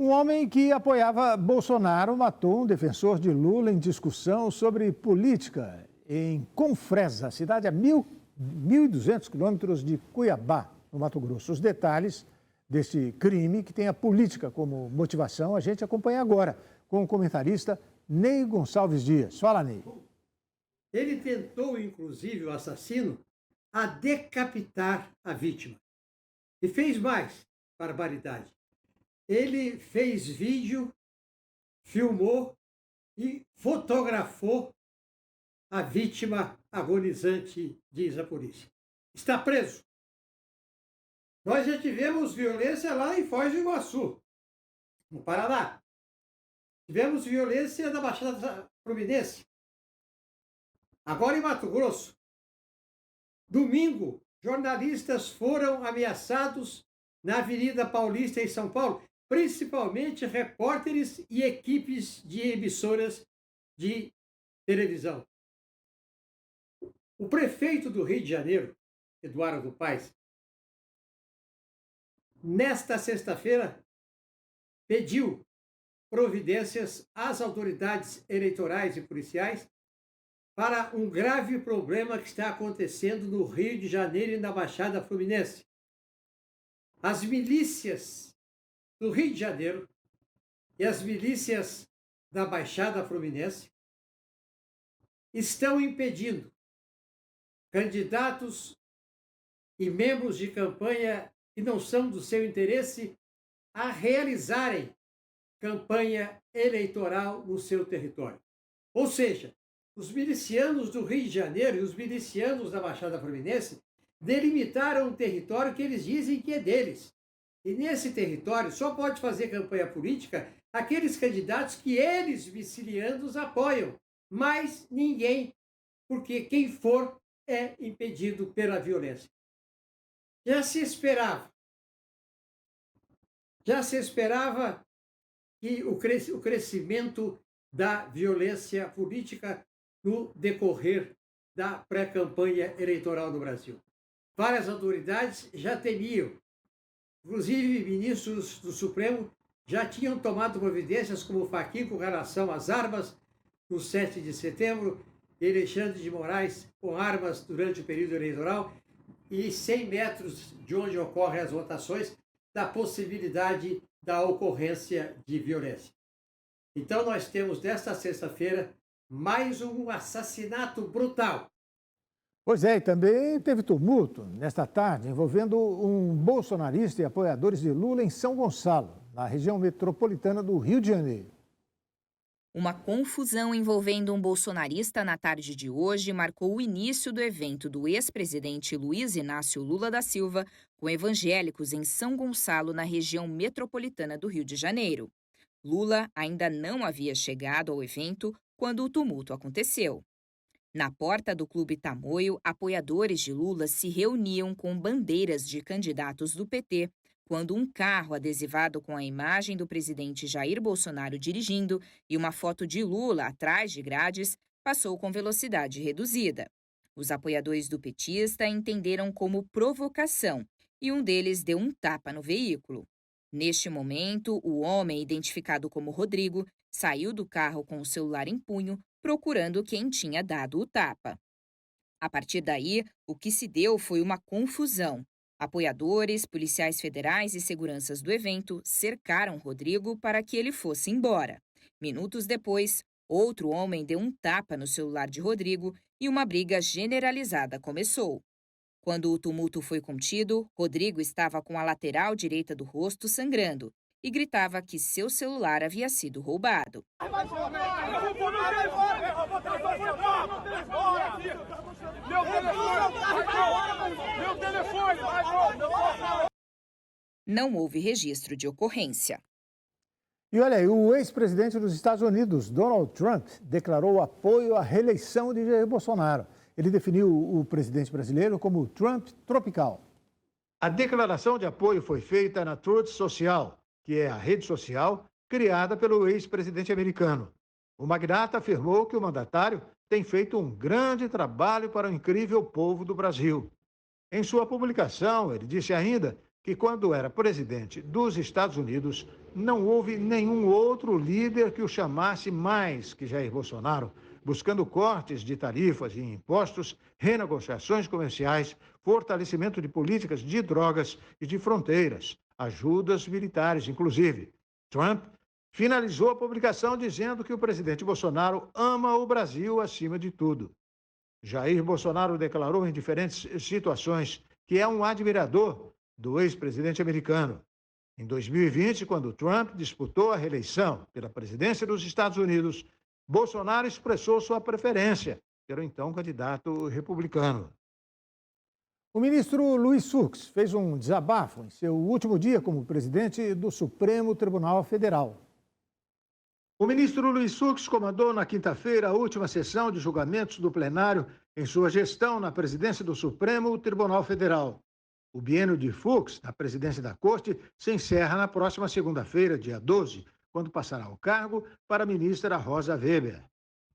Um homem que apoiava Bolsonaro matou um defensor de Lula em discussão sobre política em Confresa, cidade a 1.200 quilômetros de Cuiabá, no Mato Grosso. Os detalhes desse crime, que tem a política como motivação, a gente acompanha agora com o comentarista Ney Gonçalves Dias. Fala, Ney. Ele tentou, inclusive, o assassino, a decapitar a vítima. E fez mais barbaridade. Ele fez vídeo, filmou e fotografou a vítima agonizante, diz a polícia. Está preso. Nós já tivemos violência lá em Foz do Iguaçu, no Paraná. Tivemos violência na Baixada Fluminense. Agora em Mato Grosso. Domingo, jornalistas foram ameaçados na Avenida Paulista, em São Paulo, principalmente repórteres e equipes de emissoras de televisão. O prefeito do Rio de Janeiro, Eduardo Paes, nesta sexta-feira, pediu providências às autoridades eleitorais e policiais para um grave problema que está acontecendo no Rio de Janeiro e na Baixada Fluminense. As milícias do Rio de Janeiro e as milícias da Baixada Fluminense estão impedindo candidatos e membros de campanha que não são do seu interesse a realizarem campanha eleitoral no seu território. Ou seja, os milicianos do Rio de Janeiro e os milicianos da Baixada Fluminense delimitaram um território que eles dizem que é deles. E nesse território só pode fazer campanha política aqueles candidatos que eles, milicianos, apoiam. Mas ninguém, porque quem for é impedido pela violência. Já se esperava que o crescimento da violência política no decorrer da pré-campanha eleitoral no Brasil. Várias autoridades já temiam, inclusive ministros do Supremo já tinham tomado providências como Fachin com relação às armas no 7 de setembro, e Alexandre de Moraes com armas durante o período eleitoral e 100 metros de onde ocorrem as votações, da possibilidade da ocorrência de violência. Então nós temos nesta sexta-feira mais um assassinato brutal. Pois é, e também teve tumulto nesta tarde envolvendo um bolsonarista e apoiadores de Lula em São Gonçalo, na região metropolitana do Rio de Janeiro. Uma confusão envolvendo um bolsonarista na tarde de hoje marcou o início do evento do ex-presidente Luiz Inácio Lula da Silva com evangélicos em São Gonçalo, na região metropolitana do Rio de Janeiro. Lula ainda não havia chegado ao evento quando o tumulto aconteceu. Na porta do Clube Tamoio, apoiadores de Lula se reuniam com bandeiras de candidatos do PT, quando um carro adesivado com a imagem do presidente Jair Bolsonaro dirigindo e uma foto de Lula atrás de grades passou com velocidade reduzida. Os apoiadores do petista entenderam como provocação e um deles deu um tapa no veículo. Neste momento, o homem, identificado como Rodrigo, saiu do carro com o celular em punho, procurando quem tinha dado o tapa. A partir daí, o que se deu foi uma confusão. Apoiadores, policiais federais e seguranças do evento cercaram Rodrigo para que ele fosse embora. Minutos depois, outro homem deu um tapa no celular de Rodrigo e uma briga generalizada começou. Quando o tumulto foi contido, Rodrigo estava com a lateral direita do rosto sangrando e gritava que seu celular havia sido roubado. Não houve registro de ocorrência. E olha aí, o ex-presidente dos Estados Unidos, Donald Trump, declarou apoio à reeleição de Jair Bolsonaro. Ele definiu o presidente brasileiro como Trump tropical. A declaração de apoio foi feita na Truth Social, que é a rede social criada pelo ex-presidente americano. O magnata afirmou que o mandatário tem feito um grande trabalho para o incrível povo do Brasil. Em sua publicação, ele disse ainda que, quando era presidente dos Estados Unidos, não houve nenhum outro líder que o chamasse mais que Jair Bolsonaro, buscando cortes de tarifas e impostos, renegociações comerciais, fortalecimento de políticas de drogas e de fronteiras, ajudas militares, inclusive. Trump finalizou a publicação dizendo que o presidente Bolsonaro ama o Brasil acima de tudo. Jair Bolsonaro declarou em diferentes situações que é um admirador do ex-presidente americano. Em 2020, quando Trump disputou a reeleição pela presidência dos Estados Unidos, Bolsonaro expressou sua preferência pelo então candidato republicano. O ministro Luiz Fux fez um desabafo em seu último dia como presidente do Supremo Tribunal Federal. O ministro Luiz Fux comandou na quinta-feira a última sessão de julgamentos do plenário em sua gestão na presidência do Supremo Tribunal Federal. O biênio de Fux, na presidência da Corte, se encerra na próxima segunda-feira, dia 12, quando passará o cargo para a ministra Rosa Weber.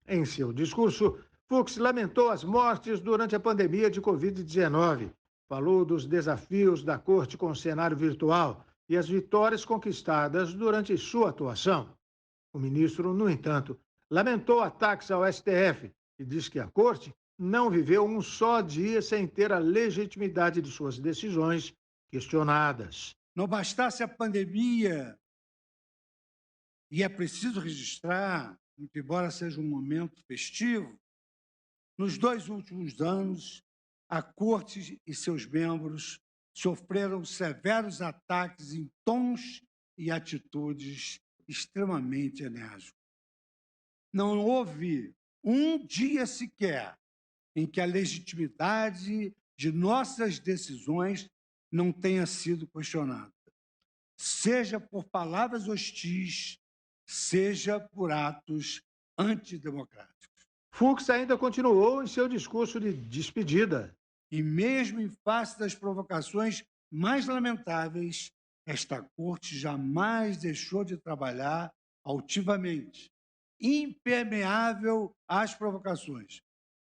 Em seu discurso, Fux lamentou as mortes durante a pandemia de Covid-19, falou dos desafios da Corte com o cenário virtual e as vitórias conquistadas durante sua atuação. O ministro, no entanto, lamentou ataques ao STF e disse que a Corte não viveu um só dia sem ter a legitimidade de suas decisões questionadas. Não bastasse a pandemia, e é preciso registrar, muito embora seja um momento festivo, nos 2 últimos anos, a Corte e seus membros sofreram severos ataques em tons e atitudes extremamente enérgicos. Não houve um dia sequer em que a legitimidade de nossas decisões não tenha sido questionada, seja por palavras hostis, seja por atos antidemocráticos. Fux ainda continuou em seu discurso de despedida. E mesmo em face das provocações mais lamentáveis, esta Corte jamais deixou de trabalhar altivamente, impermeável às provocações,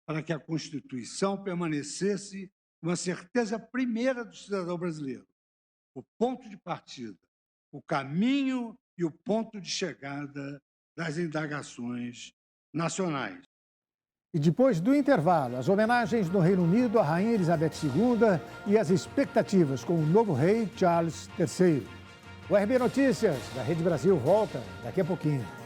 para que a Constituição permanecesse uma certeza primeira do cidadão brasileiro, o ponto de partida, o caminho e o ponto de chegada das indagações nacionais. E depois do intervalo, as homenagens no Reino Unido à Rainha Elizabeth II e as expectativas com o novo rei Charles III. O RB Notícias da Rede Brasil volta daqui a pouquinho.